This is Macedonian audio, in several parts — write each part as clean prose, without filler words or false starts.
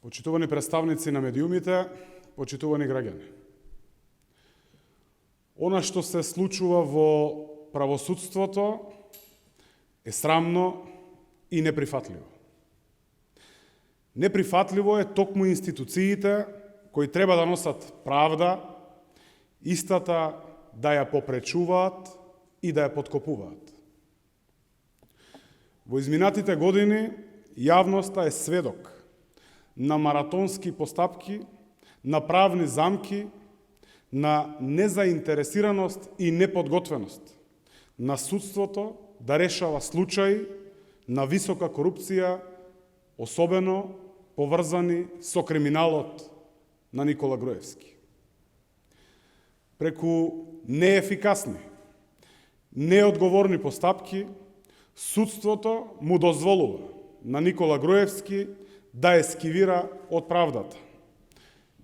Почитувани представници на медиумите, почитувани граѓани. Она што се случува во правосудството е срамно и неприфатливо. Неприфатливо е токму институциите кои треба да носат правда, истата да ја попречуваат и да ја подкопуваат. Во изминатите години јавноста е сведок на маратонски постапки, на правни замки, на незаинтересираност и неподготвеност на судството да решава случаи на висока корупција, особено поврзани со криминалот на Никола Груевски. Преку неефикасни, неодговорни постапки, судството му дозволува на Никола Груевски да ескивира од правдата.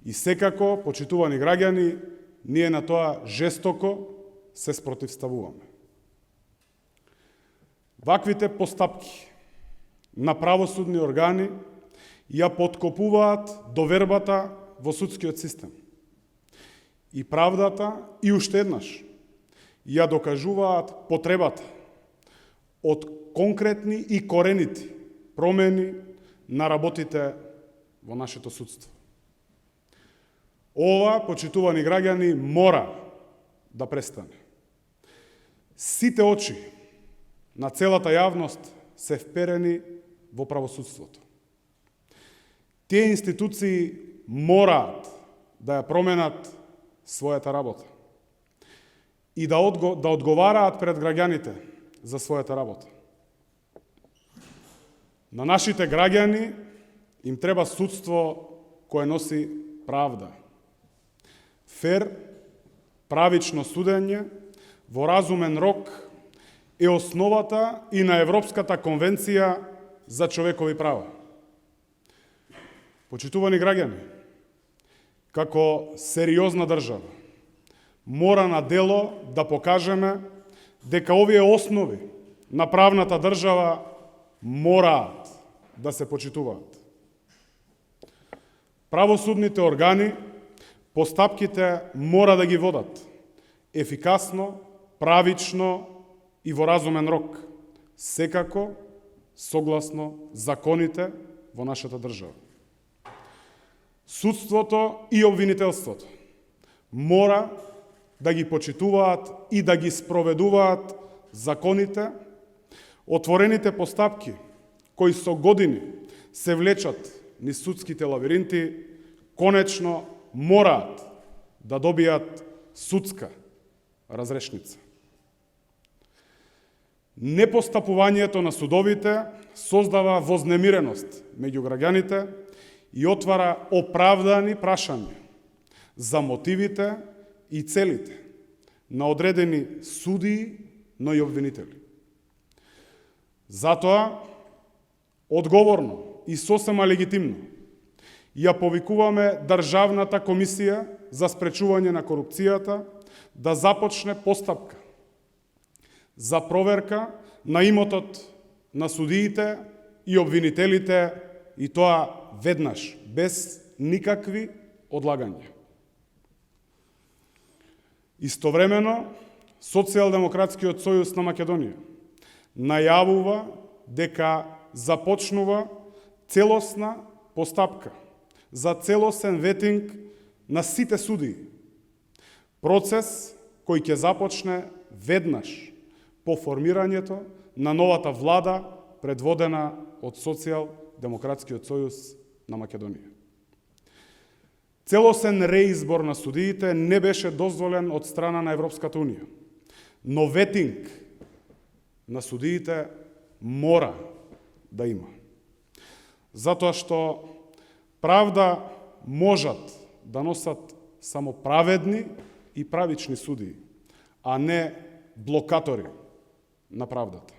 И секако, почитувани граѓани, ние на тоа жестоко се спротивставуваме. Ваквите постапки на правосудни органи ја подкопуваат довербата во судскиот систем. И правдата, и уште еднаш, ја докажуваат потребата од конкретни и коренити промени на работите во нашето судство. Ова, почитувани граѓани, мора да престане. Сите очи на целата јавност се вперени во правосудството. Тие институции мораат да ја променат својата работа и да одговараат пред граѓаните за својата работа. На нашите граѓани им треба судство кое носи правда. Фер, правично судење во разумен рок е основата и на Европската конвенција за човекови права. Почитувани граѓани, како сериозна држава, мора на дело да покажеме дека овие основи на правната држава мораат да се почитуваат. Правосудните органи постапките мора да ги водат ефикасно, правично и во разумен рок, секако согласно законите во нашата држава. Судството и обвинителството мора да ги почитуваат и да ги спроведуваат законите, отворените постапки кои со години се влечат низ судските лабиринти, конечно мораат да добијат судска разрешница. Непостапувањето на судовите создава вознемиреност меѓу граѓаните и отвара оправдани прашања за мотивите и целите на одредени судии, но и обвинители. Затоа, одговорно и сосема легитимно, ја повикуваме Државната комисија за спречување на корупцијата да започне постапка за проверка на имотот на судиите и обвинителите, и тоа веднаш, без никакви одлагања. Истовремено, Социјалдемократскиот сојуз на Македонија најавува дека започнува целосна постапка за целосен ветинг на сите судии. Процес кој ќе започне веднаш по формирањето на новата влада предводена од Социјалдемократскиот сојуз на Македонија. Целосен реизбор на судиите не беше дозволен од страна на Европската унија, но ветинг на судиите мора да има. Затоа што правда можат да носат само праведни и правични судии, а не блокатори на правдата.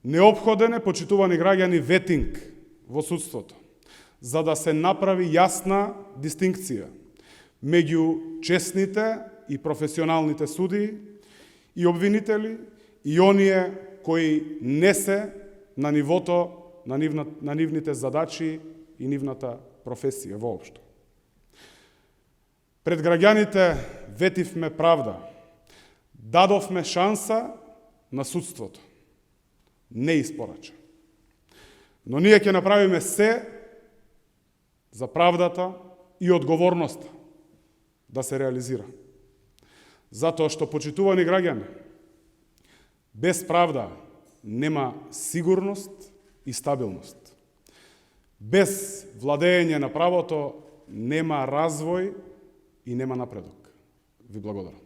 Неопходен е, почитувани граѓани, ветинг во судството, за да се направи јасна дистинкција меѓу честните и професионалните судии и обвинители и оние кои не се на нивото на нивните задачи и нивната професија воопшто. Пред граѓаните ветивме правда. Дадовме шанса на судството. Не испорача. Но ние ќе направиме се за правдата и одговорноста да се реализира. Затоа што, почитувани граѓани, без правда нема сигурност и стабилност. Без владење на правото нема развој и нема напредок. Ви благодарам.